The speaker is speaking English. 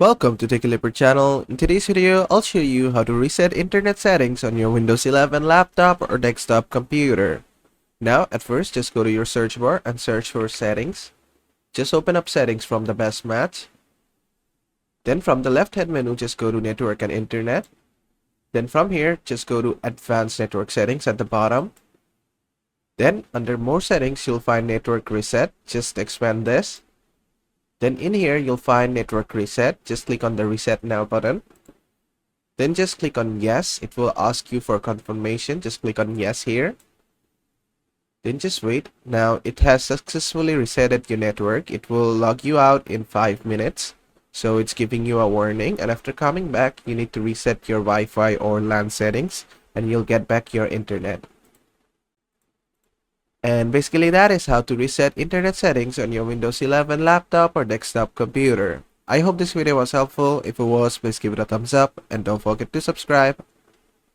Welcome to TechLeopard channel. In today's video, I'll show you how to reset internet settings on your Windows 11 laptop or desktop computer. Now, at first, just go to your search bar and search for settings. Just open up settings from the best match. Then from the left-hand menu, just go to network and internet. Then from here, just go to advanced network settings at the bottom. Then under more settings, you'll find network reset. Just expand this. Then in here, you'll find network reset. Just click on the reset now button. Then just click on yes. It will ask you for confirmation. Just click on yes here. Then just wait. Now it has successfully resetted your network. It will log you out in 5 minutes. So it's giving you a warning. And after coming back, you need to reset your Wi-Fi or LAN settings and you'll get back your internet. And basically that is how to reset internet settings on your Windows 11 laptop or desktop computer. I hope this video was helpful. If it was, please give it a thumbs up and don't forget to subscribe.